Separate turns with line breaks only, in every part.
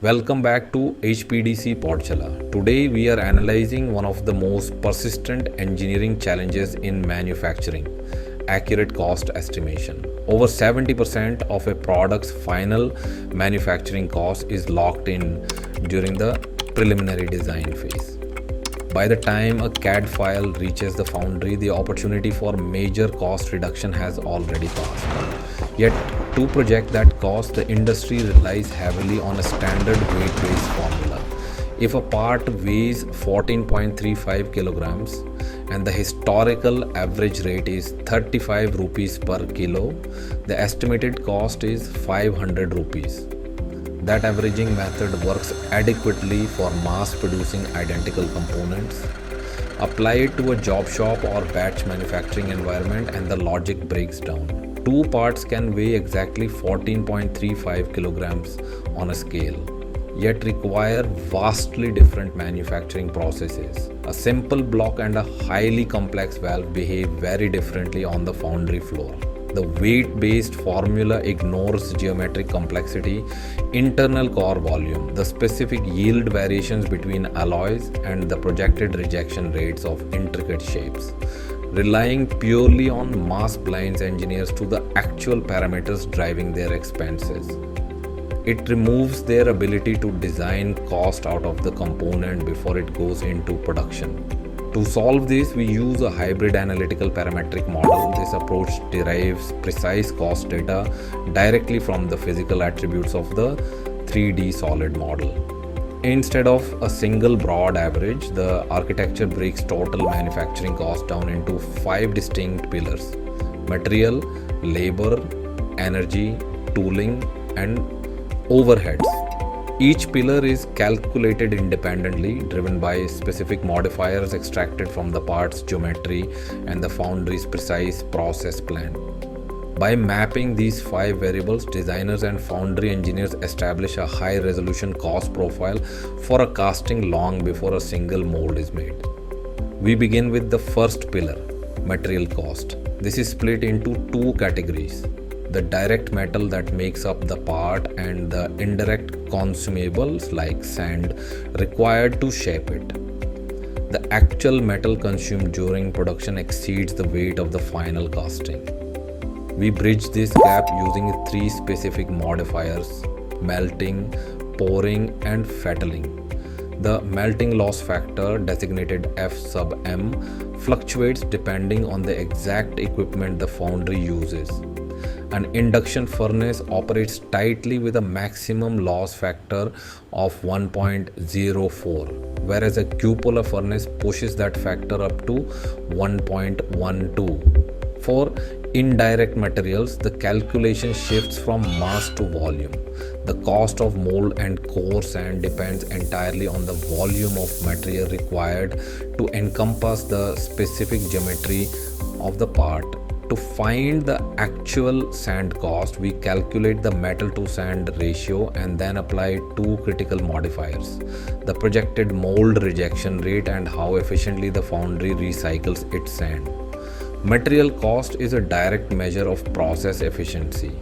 Welcome back to HPDC Pathshala. Today we are analyzing one of the most persistent engineering challenges in manufacturing, accurate cost estimation. Over 70% of a product's final manufacturing cost is locked in during the preliminary design phase. By the time a CAD file reaches the foundry, the opportunity for major cost reduction has already passed. Yet, to project that cost, the industry relies heavily on a standard weight-based formula. If a part weighs 14.35 kilograms and the historical average rate is 35 rupees per kilo, the estimated cost is 500 rupees. That averaging method works adequately for mass producing identical components. Apply it to a job shop or batch manufacturing environment and the logic breaks down. Two parts can weigh exactly 14.35 kilograms on a scale, yet require vastly different manufacturing processes. A simple block and a highly complex valve behave very differently on the foundry floor. The weight-based formula ignores geometric complexity, internal core volume, the specific yield variations between alloys, and the projected rejection rates of intricate shapes. Relying purely on mass blinds engineers to the actual parameters driving their expenses. It removes their ability to design cost out of the component before it goes into production. To solve this, we use a hybrid analytical parametric model. This approach derives precise cost data directly from the physical attributes of the 3D solid model. Instead of a single broad average, the architecture breaks total manufacturing cost down into 5 distinct pillars: material, labor, energy, tooling, and overheads. Each pillar is calculated independently, driven by specific modifiers extracted from the part's geometry and the foundry's precise process plan. By mapping these 5 variables, designers and foundry engineers establish a high-resolution cost profile for a casting long before a single mold is made. We begin with the first pillar, material cost. This is split into 2 categories: the direct metal that makes up the part and the indirect consumables like sand required to shape it. The actual metal consumed during production exceeds the weight of the final casting. We bridge this gap using 3 specific modifiers: melting, pouring, and fettling. The melting loss factor, designated F sub m, fluctuates depending on the exact equipment the foundry uses. An induction furnace operates tightly with a maximum loss factor of 1.04, whereas a cupola furnace pushes that factor up to 1.12. For indirect materials, the calculation shifts from mass to volume. The cost of mold and core sand depends entirely on the volume of material required to encompass the specific geometry of the part. To find the actual sand cost, we calculate the metal to sand ratio and then apply 2 critical modifiers: the projected mold rejection rate and how efficiently the foundry recycles its sand. Material cost is a direct measure of process efficiency.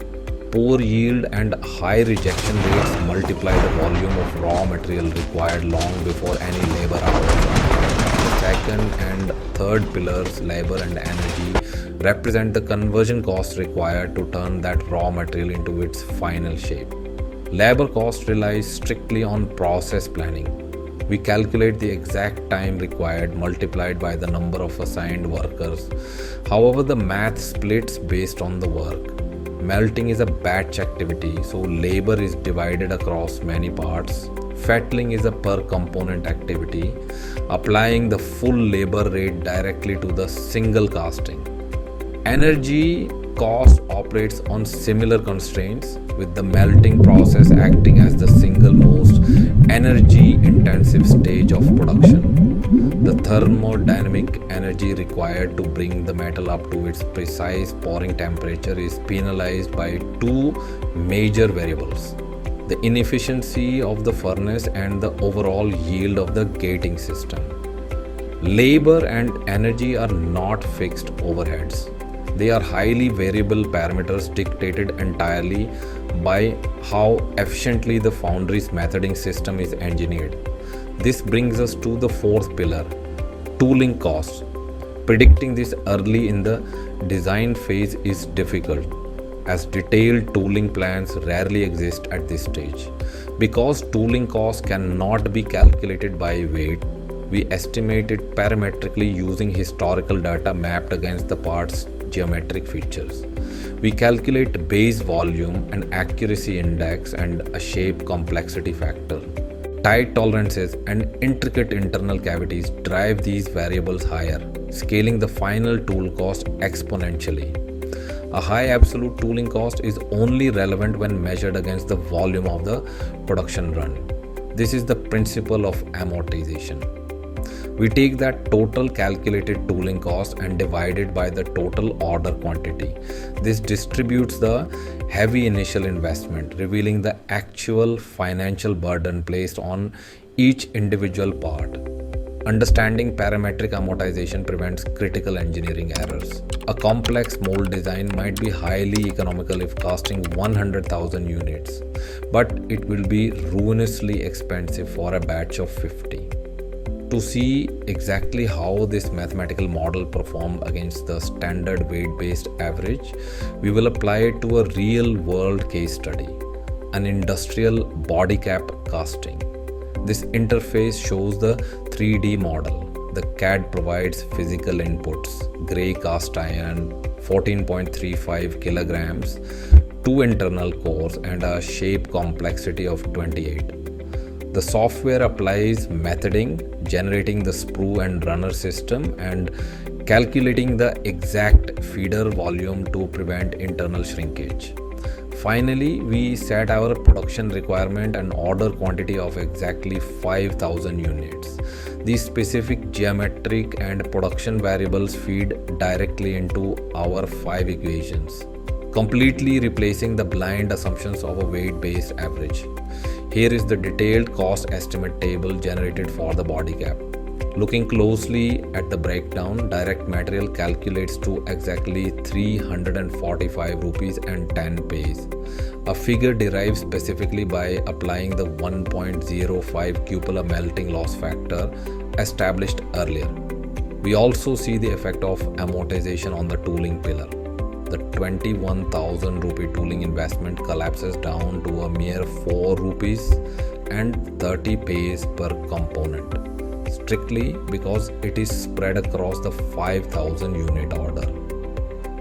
Poor yield and high rejection rates multiply the volume of raw material required long before any labor hours. The second and third pillars, labor and energy, represent the conversion cost required to turn that raw material into its final shape. Labor cost relies strictly on process planning. We calculate the exact time required multiplied by the number of assigned workers. However, the math splits based on the work. Melting is a batch activity, so labor is divided across many parts. Fettling is a per component activity, applying the full labor rate directly to the single casting. Energy cost operates on similar constraints, with the melting process acting as the single most energy intensive stage of production. The thermodynamic energy required to bring the metal up to its precise pouring temperature is penalized by 2 major variables: the inefficiency of the furnace and the overall yield of the gating system. Labor and energy are not fixed overheads. They are highly variable parameters dictated entirely by how efficiently the foundries methoding system is engineered. This brings us to the fourth pillar, tooling costs. Predicting this early in the design phase is difficult, as detailed tooling plans rarely exist at this stage. Because tooling costs cannot be calculated by weight, we estimate it parametrically using historical data mapped against the part's geometric features. We calculate base volume, an accuracy index, and a shape complexity factor. Tight tolerances and intricate internal cavities drive these variables higher, scaling the final tool cost exponentially. A high absolute tooling cost is only relevant when measured against the volume of the production run. This is the principle of amortization. We take that total calculated tooling cost and divide it by the total order quantity. This distributes the heavy initial investment, revealing the actual financial burden placed on each individual part. Understanding parametric amortization prevents critical engineering errors. A complex mold design might be highly economical if costing 100,000 units, but it will be ruinously expensive for a batch of 50. To see exactly how this mathematical model performed against the standard weight-based average, we will apply it to a real-world case study, an industrial body cap casting. This interface shows the 3D model. The CAD provides physical inputs: gray cast iron, 14.35 kilograms, 2 internal cores, and a shape complexity of 28. The software applies methoding, generating the sprue and runner system, and calculating the exact feeder volume to prevent internal shrinkage. Finally, we set our production requirement and order quantity of exactly 5,000 units. These specific geometric and production variables feed directly into our 5 equations, completely replacing the blind assumptions of a weight-based average. Here is the detailed cost estimate table generated for the body cap. Looking closely at the breakdown, direct material calculates to exactly 345 rupees and 10 paise. A figure derived specifically by applying the 1.05 cupola melting loss factor established earlier. We also see the effect of amortization on the tooling pillar. The 21,000 rupee tooling investment collapses down to a mere 4 rupees and 30 paise per component, strictly because it is spread across the 5,000 unit order.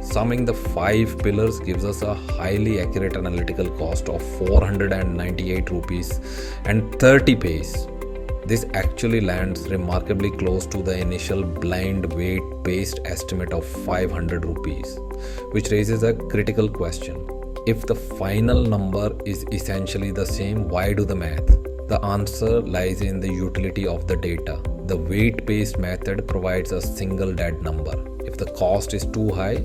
Summing the 5 pillars gives us a highly accurate analytical cost of 498 rupees and 30 paise. This actually lands remarkably close to the initial blind weight-based estimate of 500 rupees, which raises a critical question. If the final number is essentially the same, why do the math? The answer lies in the utility of the data. The weight-based method provides a single dead number. If the cost is too high,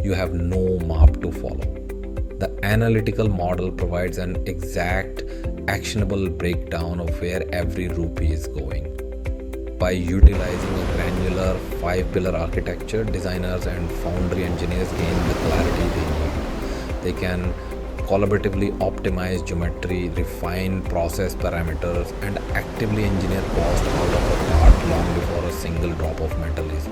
you have no map to follow. The analytical model provides an exact, actionable breakdown of where every rupee is going. By utilizing a granular 5-pillar architecture, designers and foundry engineers gain the clarity they need. They can collaboratively optimize geometry, refine process parameters, and actively engineer cost out of a part long before a single drop of metal is